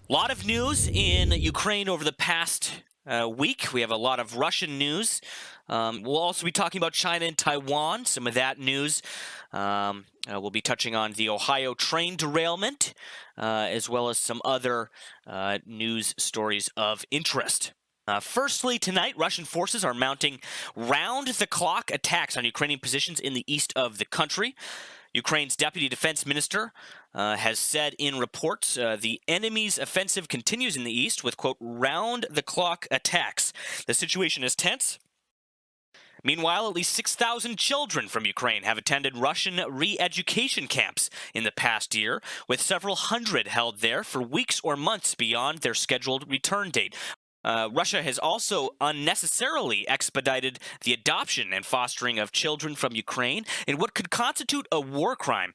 A lot of news in Ukraine over the past week. We have a lot of Russian news. We'll also be talking about China and Taiwan, some of that news. We'll be touching on the Ohio train derailment, as well as some other news stories of interest. Firstly, tonight, Russian forces are mounting round-the-clock attacks on Ukrainian positions in the east of the country. Ukraine's deputy defense minister has said in reports the enemy's offensive continues in the east with, quote, round-the-clock attacks. The situation is tense. Meanwhile, at least 6,000 children from Ukraine have attended Russian re-education camps in the past year, with several hundred held there for weeks or months beyond their scheduled return date. Russia has also unnecessarily expedited the adoption and fostering of children from Ukraine in what could constitute a war crime.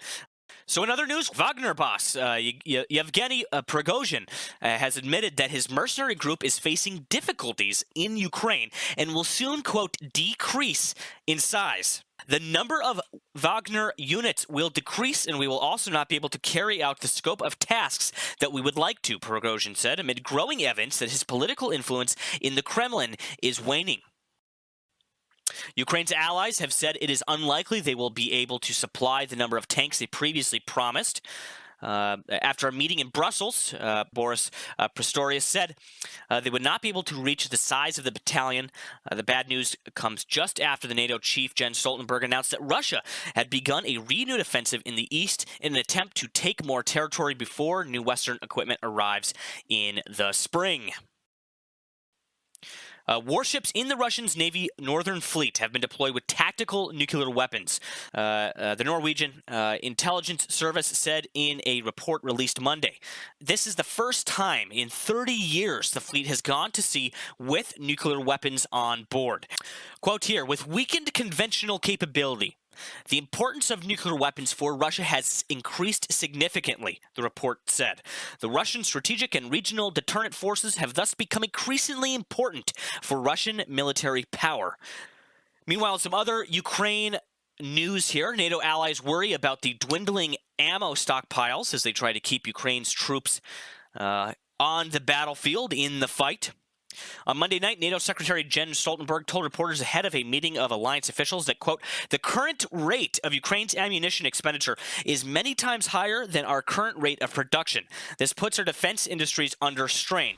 So in other news, Wagner boss Yevgeny Prigozhin has admitted that his mercenary group is facing difficulties in Ukraine and will soon, quote, decrease in size. The number of Wagner units will decrease, and we will also not be able to carry out the scope of tasks that we would like to, Prigozhin said, amid growing evidence that his political influence in the Kremlin is waning. Ukraine's allies have said it is unlikely they will be able to supply the number of tanks they previously promised. After a meeting in Brussels, Boris Pistorius said they would not be able to reach the size of the battalion. The bad news comes just after the NATO chief, Jens Stoltenberg, announced that Russia had begun a renewed offensive in the east in an attempt to take more territory before new Western equipment arrives in the spring. Warships in the Russian Navy Northern Fleet have been deployed with tactical nuclear weapons. The Norwegian intelligence service said in a report released Monday. This is the first time in 30 years the fleet has gone to sea with nuclear weapons on board. Quote here, with weakened conventional capability, the importance of nuclear weapons for Russia has increased significantly, the report said. The Russian strategic and regional deterrent forces have thus become increasingly important for Russian military power. Meanwhile, some other Ukraine news here. NATO allies worry about the dwindling ammo stockpiles as they try to keep Ukraine's troops on the battlefield in the fight. On Monday night, NATO Secretary Jens Stoltenberg told reporters ahead of a meeting of alliance officials that, quote, the current rate of Ukraine's ammunition expenditure is many times higher than our current rate of production. This puts our defense industries under strain.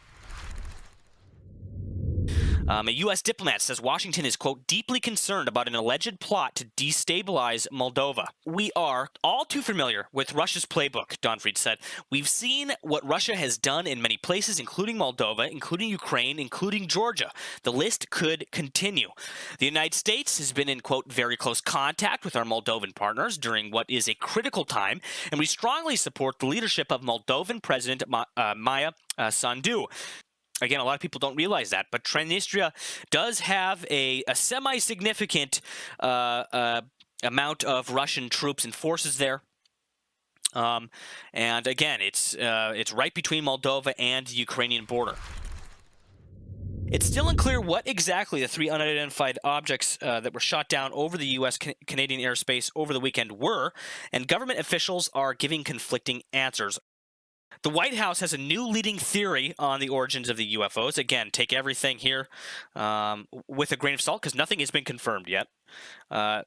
A U.S. diplomat says Washington is, quote, deeply concerned about an alleged plot to destabilize Moldova. We are all too familiar with Russia's playbook, Donfried said. We've seen what Russia has done in many places, including Moldova, including Ukraine, including Georgia. The list could continue. The United States has been in, quote, very close contact with our Moldovan partners during what is a critical time, and we strongly support the leadership of Moldovan President Maya Sandu. Again, a lot of people don't realize that, but Transnistria does have a semi-significant amount of Russian troops and forces there. And again, it's right between Moldova and the Ukrainian border. It's still unclear what exactly the three unidentified objects that were shot down over the U.S.-Canadian airspace over the weekend were, and government officials are giving conflicting answers. The White House has a new leading theory on the origins of the UFOs. Again, take everything here with a grain of salt because nothing has been confirmed yet. The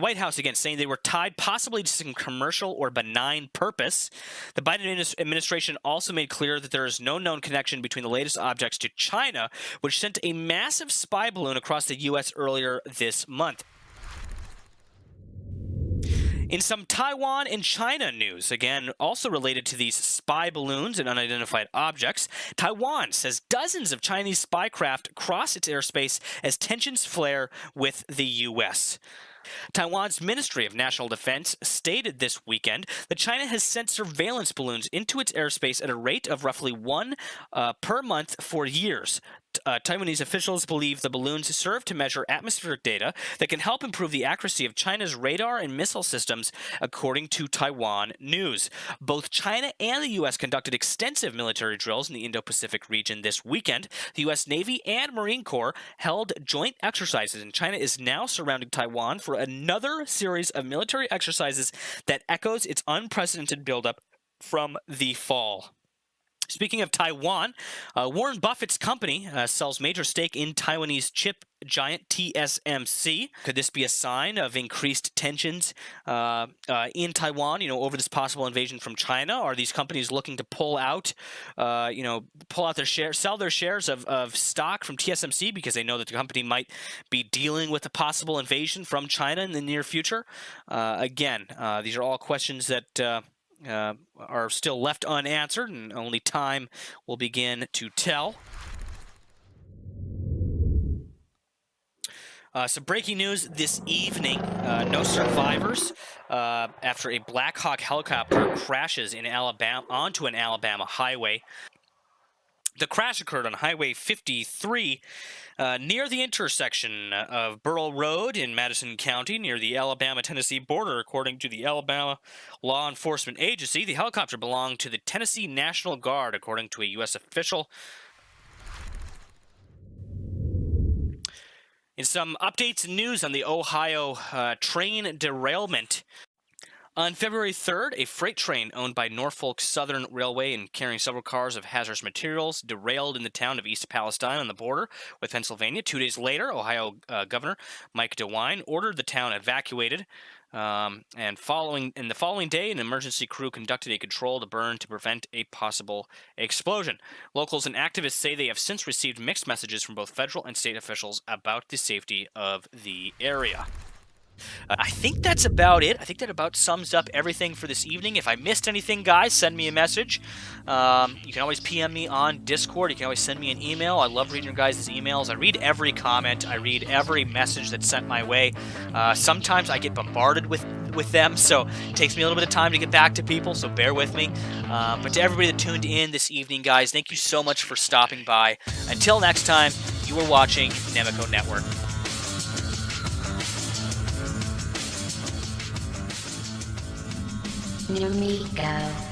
White House, again, saying they were tied possibly to some commercial or benign purpose. The Biden administration also made clear that there is no known connection between the latest objects to China, which sent a massive spy balloon across the U.S. earlier this month. In some Taiwan and China news, again, also related to these spy balloons and unidentified objects, Taiwan says dozens of Chinese spy craft cross its airspace as tensions flare with the U.S. Taiwan's Ministry of National Defense stated this weekend that China has sent surveillance balloons into its airspace at a rate of roughly one per month for years. Taiwanese officials believe the balloons serve to measure atmospheric data that can help improve the accuracy of China's radar and missile systems, according to Taiwan News. Both China and the U.S. conducted extensive military drills in the Indo-Pacific region this weekend. The U.S. Navy and Marine Corps held joint exercises, and China is now surrounding Taiwan for another series of military exercises that echoes its unprecedented buildup from the fall. Speaking of Taiwan, Warren Buffett's company sells major stake in Taiwanese chip giant TSMC. Could this be a sign of increased tensions in Taiwan, over this possible invasion from China? Are these companies looking to pull out their shares, sell their shares of stock from TSMC because they know that the company might be dealing with a possible invasion from China in the near future? Again, these are all questions that are still left unanswered, and only time will begin to tell. Some breaking news this evening. No survivors after a Black Hawk helicopter crashes in Alabama onto an Alabama highway. The crash occurred on Highway 53 near the intersection of Burrell Road in Madison County near the Alabama-Tennessee border. According to the Alabama Law Enforcement Agency, the helicopter belonged to the Tennessee National Guard, according to a U.S. official. In some updates and news on the Ohio train derailment. On February 3rd, a freight train owned by Norfolk Southern Railway and carrying several cars of hazardous materials derailed in the town of East Palestine on the border with Pennsylvania. 2 days later, Ohio Governor Mike DeWine ordered the town evacuated. And the following day, an emergency crew conducted a controlled burn to prevent a possible explosion. Locals and activists say they have since received mixed messages from both federal and state officials about the safety of the area. I think that's about it. I think that about sums up everything for this evening. If I missed anything, guys, send me a message. You can always PM me on Discord. You can always send me an email. I love reading your guys' emails. I read every comment. I read every message that's sent my way. Sometimes I get bombarded with them, so it takes me a little bit of time to get back to people, so bear with me. But to everybody that tuned in this evening, guys, thank you so much for stopping by. Until next time, you are watching Nemico Network. Nemico.